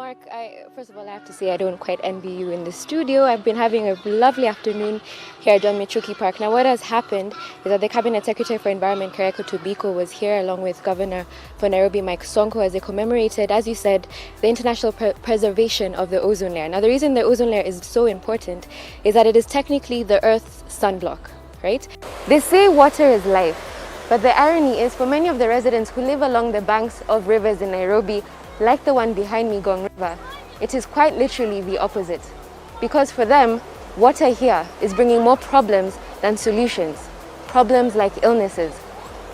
Mark, first of all, I have to say I don't quite envy you in the studio. I've been having a lovely afternoon here at John Michuki Park. Now, what has happened is that the Cabinet Secretary for Environment, Kareko Tobiko, was here along with Governor for Nairobi, Mike Sonko, as they commemorated, as you said, the international preservation of the ozone layer. Now, the reason the ozone layer is so important is that it is technically the Earth's sunblock, right? They say water is life, but the irony is for many of the residents who live along the banks of rivers in Nairobi, like the one behind me, Gong River, it is quite literally the opposite. Because for them, water here is bringing more problems than solutions. Problems like illnesses.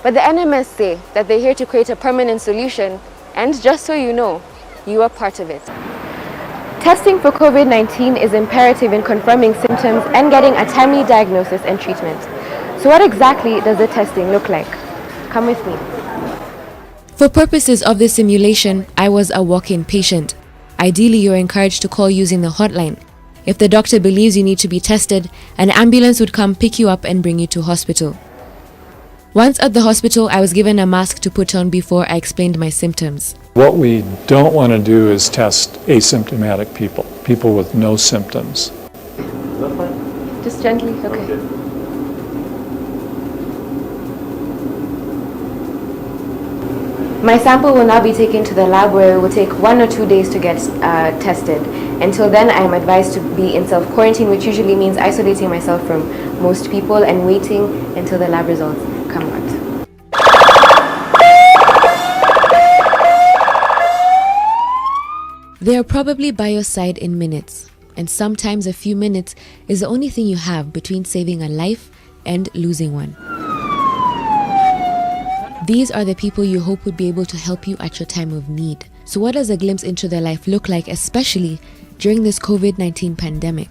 But the NMS say that they're here to create a permanent solution, and just so you know, you are part of it. Testing for COVID-19 is imperative in confirming symptoms and getting a timely diagnosis and treatment. So what exactly does the testing look like? Come with me. For purposes of this simulation, I was a walk-in patient. Ideally, you're encouraged to call using the hotline. If the doctor believes you need to be tested, an ambulance would come pick you up and bring you to hospital. Once at the hospital, I was given a mask to put on before I explained my symptoms. What we don't want to do is test asymptomatic people, people with no symptoms. Just gently, okay. My sample will now be taken to the lab where it will take 1 or 2 days to get tested. Until then, I am advised to be in self-quarantine, which usually means isolating myself from most people and waiting until the lab results come out. They are probably by your side in minutes, and sometimes a few minutes is the only thing you have between saving a life and losing one. These are the people you hope would be able to help you at your time of need. So what does a glimpse into their life look like, especially during this COVID-19 pandemic?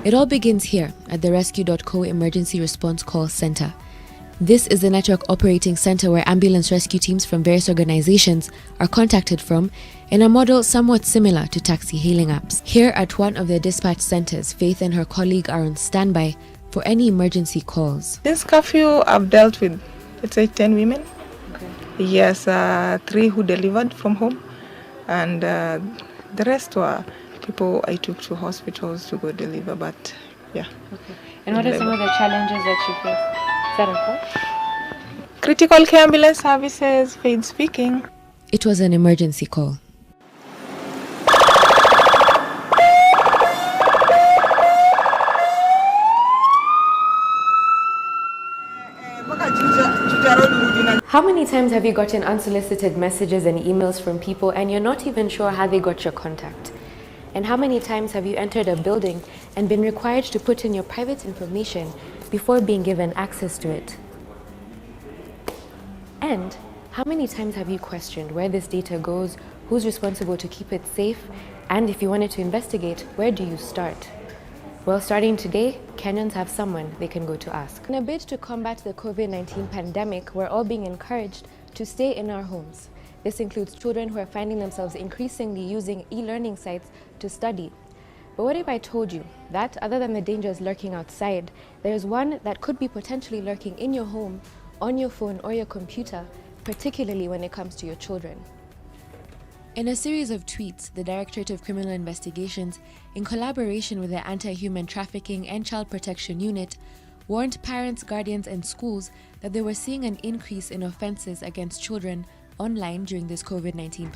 It all begins here at the Rescue.co Emergency Response Call Center. This is the network operating center where ambulance rescue teams from various organizations are contacted from in a model somewhat similar to taxi hailing apps. Here at one of their dispatch centers, Faith and her colleague are on standby for any emergency calls. This curfew, I've dealt with, let's say, 10 women. Okay. Yes, 3 who delivered from home, and the rest were people I took to hospitals to go deliver, but yeah. Okay. And what are some of the challenges that you face? Is that okay? Critical care ambulance services, Faith speaking. It was an emergency call. How many times have you gotten unsolicited messages and emails from people and you're not even sure how they got your contact? And how many times have you entered a building and been required to put in your private information before being given access to it? And how many times have you questioned where this data goes, who's responsible to keep it safe, and if you wanted to investigate, where do you start? Well, starting today, Kenyans have someone they can go to ask. In a bid to combat the COVID-19 pandemic, we're all being encouraged to stay in our homes. This includes children who are finding themselves increasingly using e-learning sites to study. But what if I told you that, other than the dangers lurking outside, there's one that could be potentially lurking in your home, on your phone or your computer, particularly when it comes to your children? In a series of tweets, the Directorate of Criminal Investigations, in collaboration with the Anti-Human Trafficking and Child Protection Unit, warned parents, guardians, and schools that they were seeing an increase in offenses against children online during this COVID-19.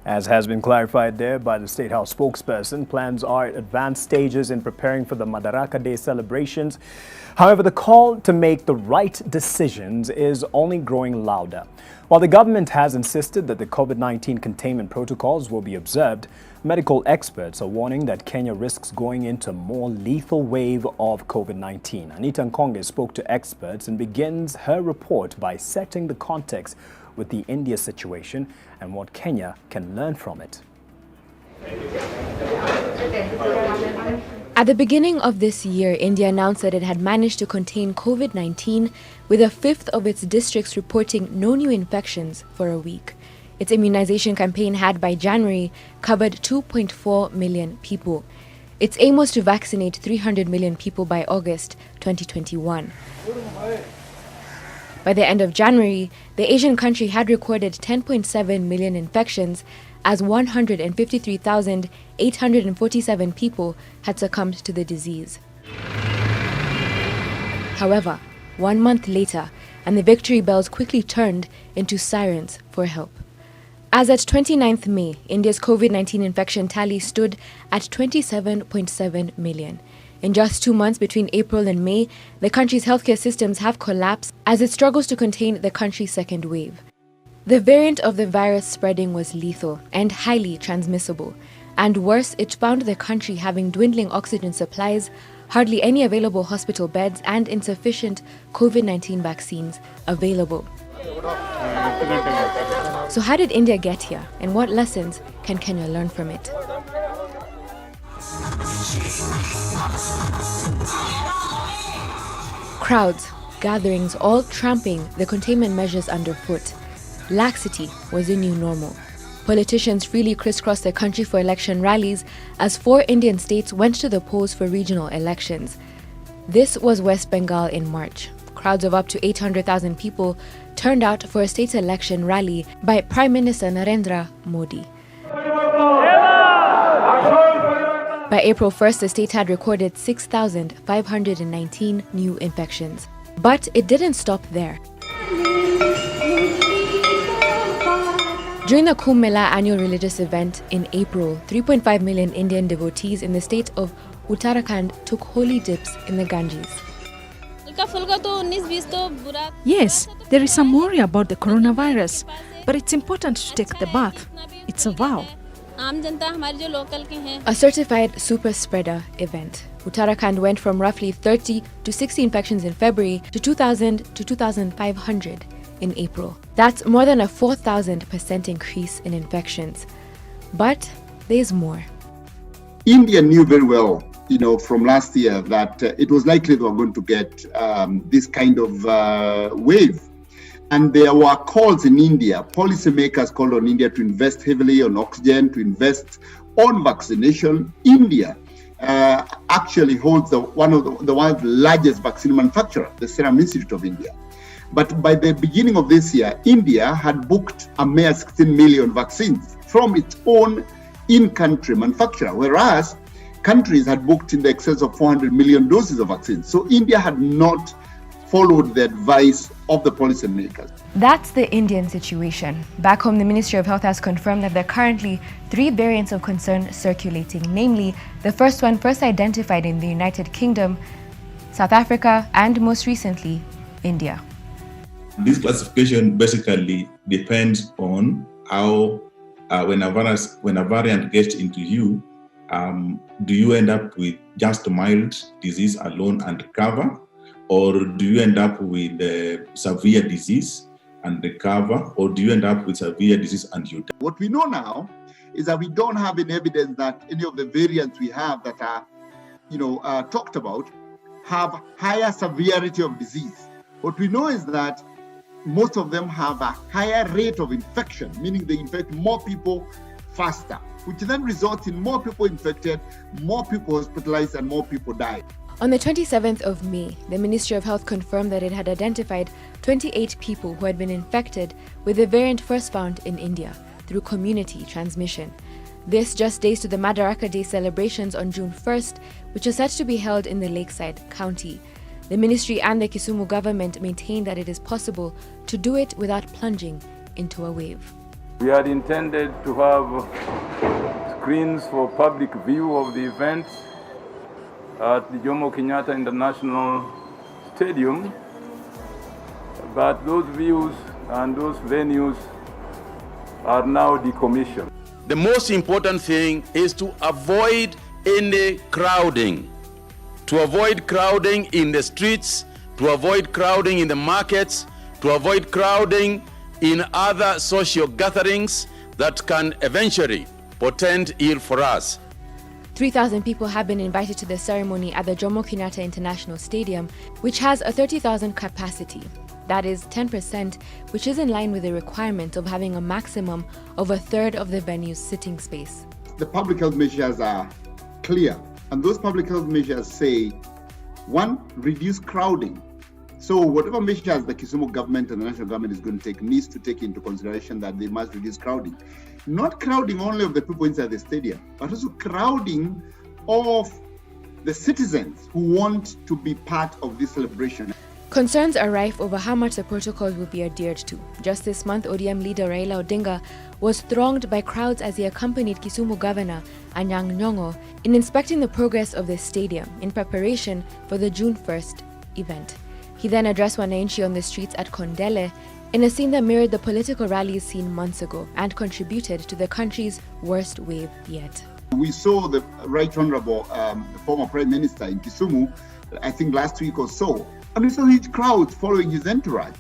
As has been clarified there by the State House spokesperson, plans are at advanced stages in preparing for the Madaraka Day celebrations. However, the call to make the right decisions is only growing louder. While the government has insisted that the COVID-19 containment protocols will be observed, medical experts are warning that Kenya risks going into a more lethal wave of COVID-19. Anita Nkonge spoke to experts and begins her report by setting the context with the India situation and what Kenya can learn from it. At the beginning of this year, India announced that it had managed to contain COVID-19 with a fifth of its districts reporting no new infections for a week. Its immunization campaign had by January covered 2.4 million people. Its aim was to vaccinate 300 million people by August 2021. By the end of January, the Asian country had recorded 10.7 million infections, as 153,847 people had succumbed to the disease. However, 1 month later, and the victory bells quickly turned into sirens for help. As at 29th May, India's COVID-19 infection tally stood at 27.7 million. In just 2 months between April and May, the country's healthcare systems have collapsed as it struggles to contain the country's second wave. The variant of the virus spreading was lethal and highly transmissible. And worse, it found the country having dwindling oxygen supplies, hardly any available hospital beds, and insufficient COVID-19 vaccines available. So how did India get here, and what lessons can Kenya learn from it? Crowds, gatherings, all tramping the containment measures underfoot. Laxity was the new normal. Politicians freely crisscrossed the country for election rallies as 4 Indian states went to the polls for regional elections. This was West Bengal in March. Crowds of up to 800,000 people turned out for a state election rally by Prime Minister Narendra Modi. By April 1st, the state had recorded 6,519 new infections. But it didn't stop there. During the Kumbh Mela annual religious event in April, 3.5 million Indian devotees in the state of Uttarakhand took holy dips in the Ganges. Yes, there is some worry about the coronavirus, but it's important to take the bath. It's a vow. A certified super spreader event. Uttarakhand went from roughly 30 to 60 infections in February to 2,000 to 2,500 in April. That's more than a 4,000% increase in infections. But there's more. India knew very well, from last year that it was likely they were going to get this kind of wave. And there were calls in India, policymakers called on India to invest heavily on oxygen, to invest on vaccination. India actually holds one of the world's largest vaccine manufacturer, the Serum Institute of India. But by the beginning of this year, India had booked a mere 16 million vaccines from its own in-country manufacturer, whereas countries had booked in the excess of 400 million doses of vaccines. So India had not followed the advice of the policymakers. That's the Indian situation. Back home, the Ministry of Health has confirmed that there are currently 3 variants of concern circulating, namely the first one first identified in the United Kingdom, South Africa, and most recently, India. This classification basically depends on how, when a variant gets into you, do you end up with just mild disease alone and recover? Or do you end up with severe disease and recover? Or do you end up with severe disease and you die? What we know now is that we don't have any evidence that any of the variants we have that are, talked about have higher severity of disease. What we know is that most of them have a higher rate of infection, meaning they infect more people faster, which then results in more people infected, more people hospitalized, and more people die. On the 27th of May, the Ministry of Health confirmed that it had identified 28 people who had been infected with the variant first found in India through community transmission. This just days to the Madaraka Day celebrations on June 1st, which are set to be held in the Lakeside County. The ministry and the Kisumu government maintain that it is possible to do it without plunging into a wave. We had intended to have screens for public view of the event at the Jomo Kenyatta International Stadium, but those views and those venues are now decommissioned. The most important thing is to avoid any crowding. To avoid crowding in the streets, to avoid crowding in the markets, to avoid crowding in other social gatherings that can eventually portend ill for us. 3,000 people have been invited to the ceremony at the Jomo Kenyatta International Stadium, which has a 30,000 capacity. That is 10%, which is in line with the requirement of having a maximum of a third of the venue's sitting space. The public health measures are clear, and those public health measures say, 1, reduce crowding. So whatever measures the Kisumu government and the national government is going to take needs to take into consideration that they must reduce crowding. Not crowding only of the people inside the stadium, but also crowding of the citizens who want to be part of this celebration. Concerns are rife over how much the protocols will be adhered to. Just this month, ODM leader Raila Odinga was thronged by crowds as he accompanied Kisumu Governor Anyang' Nyong'o in inspecting the progress of the stadium in preparation for the June 1st event. He then addressed Wananchi on the streets at Kondele in a scene that mirrored the political rallies seen months ago and contributed to the country's worst wave yet. We saw the Right Honorable former Prime Minister in Kisumu, I think last week or so, and we saw huge crowds following his entourage.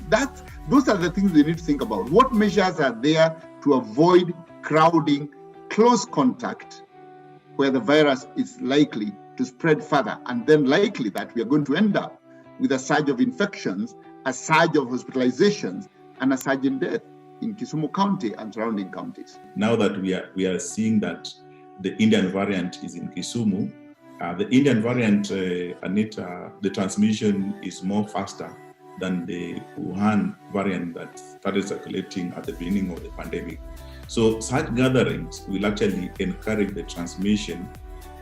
Those are the things we need to think about. What measures are there to avoid crowding, close contact, where the virus is likely to spread further, and then likely that we are going to end up with a surge of infections, a surge of hospitalizations, and a surge in death in Kisumu County and surrounding counties. Now that we are seeing that the Indian variant is in Kisumu, the Indian variant, Anita, the transmission is more faster than the Wuhan variant that started circulating at the beginning of the pandemic. So such gatherings will actually encourage the transmission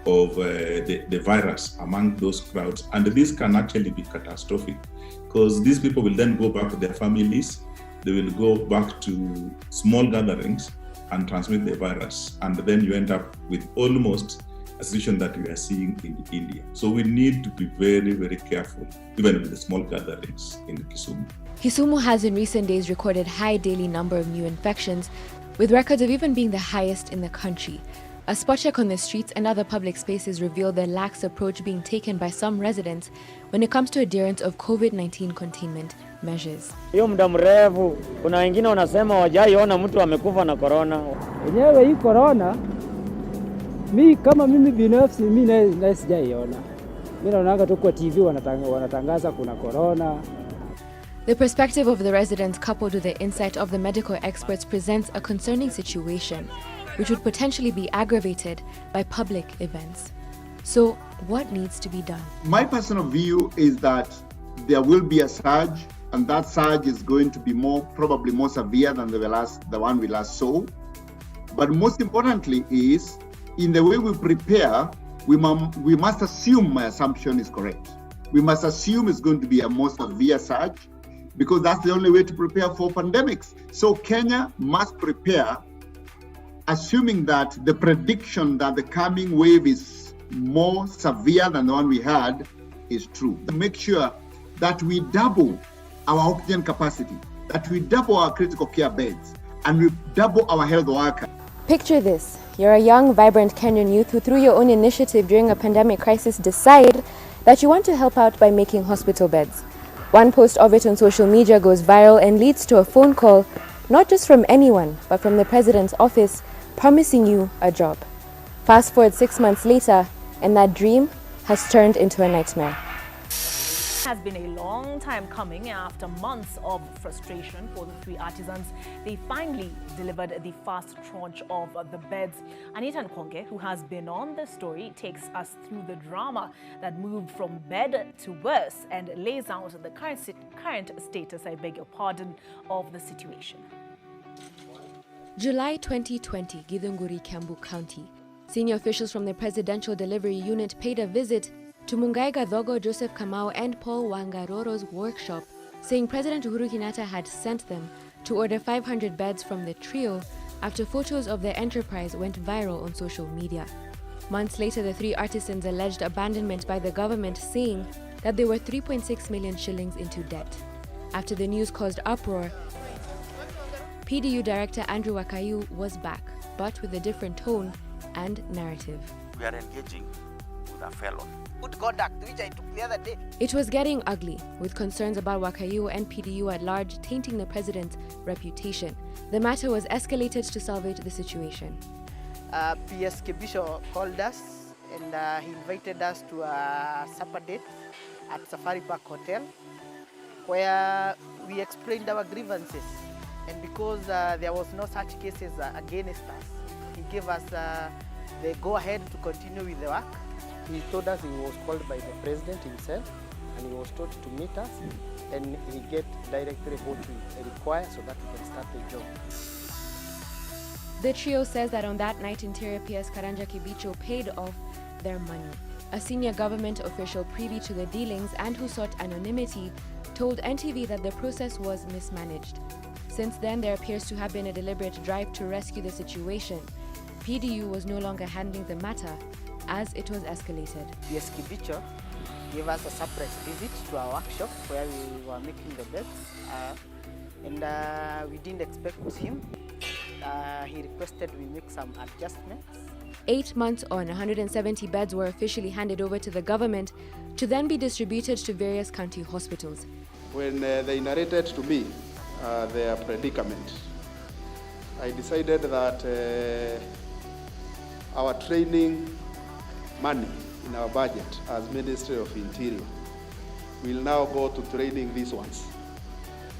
of the virus among those crowds. And this can actually be catastrophic because these people will then go back to their families, they will go back to small gatherings and transmit the virus. And then you end up with almost a situation that we are seeing in India. So we need to be very, very careful, even with the small gatherings in Kisumu. Kisumu has in recent days recorded high daily number of new infections, with records of even being the highest in the country. A spot check on the streets and other public spaces revealed the lax approach being taken by some residents when it comes to adherence of COVID-19 containment measures. Hiyo muda mrefu, kuna wengine wanasema wajaiona mtu amekufa na corona. Yenyewe hii corona, kama mimi binafsi na sijaiona. Mimi naona tu kwa TV wanatangaza kuna corona. The perspective of the residents coupled with the insight of the medical experts presents a concerning situation, which would potentially be aggravated by public events. So, what needs to be done? My personal view is that there will be a surge, and that surge is going to be probably more severe than the one we last saw. But most importantly is, in the way we prepare, we must assume my assumption is correct. We must assume it's going to be a more severe surge, because that's the only way to prepare for pandemics. So Kenya must prepare, assuming that the prediction that the coming wave is more severe than the one we had is true. Make sure that we double our oxygen capacity, that we double our critical care beds, and we double our health workers. Picture this. You're a young, vibrant Kenyan youth who, through your own initiative during a pandemic crisis, decide that you want to help out by making hospital beds. One post of it on social media goes viral and leads to a phone call, not just from anyone, but from the president's office, promising you a job. Fast forward 6 months later, and that dream has turned into a nightmare. Has been a long time coming. After months of frustration for the three artisans, they finally delivered the first tranche of the beds. Anita Nkonge, who has been on the story, takes us through the drama that moved from bed to worse and lays out the current status, I beg your pardon, of the situation. July 2020, Githunguri, Kiambu County. Senior officials from the Presidential Delivery Unit paid a visit to Mungai Gathogo, Joseph Kamau and Paul Wangaroro's workshop, saying President Uhuru Kenyatta had sent them to order 500 beds from the trio after photos of their enterprise went viral on social media. Months later, the three artisans alleged abandonment by the government, saying that they were 3.6 million shillings into debt. After the news caused uproar, PDU Director Andrew Wakayu was back, but with a different tone and narrative. We are engaging with a felon. Good conduct, which I took the other day. It was getting ugly, with concerns about Wakayu and PDU at large tainting the president's reputation. The matter was escalated to salvage the situation. PSK Bishop called us and he invited us to a supper date at Safari Park Hotel, where we explained our grievances. And because there was no such cases against us, he gave us the go-ahead to continue with the work. He told us he was called by the president himself and he was told to meet us and he get directly what we require so that we can start the job. The trio says that on that night, Interior PS Karanja Kibicho paid off their money. A senior government official privy to the dealings and who sought anonymity told NTV that the process was mismanaged. Since then, there appears to have been a deliberate drive to rescue the situation. PDU was no longer handling the matter as it was escalated. PS Kibicho gave us a surprise visit to our workshop where we were making the beds, and we didn't expect him. He requested we make some adjustments. 8 months on, 170 beds were officially handed over to the government to then be distributed to various county hospitals. When they narrated to me their predicament, I decided that our training money in our budget as Ministry of Interior will now go to training these ones.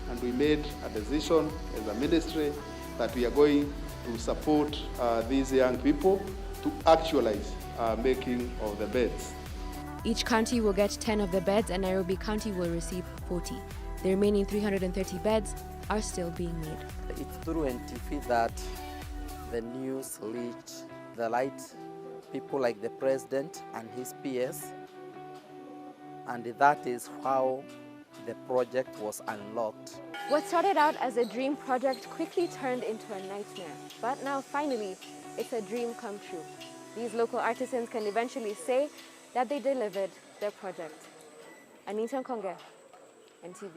And we made a decision as a ministry that we are going to support these young people to actualize making of the beds. Each county will get 10 of the beds and Nairobi County will receive 40. The remaining 330 beds are still being made. It's through NTV that the news reached the light people like the president and his PS, and that is how the project was unlocked. What started out as a dream project quickly turned into a nightmare. But now finally, it's a dream come true. These local artisans can eventually say that they delivered their project. Anita.n, NTV.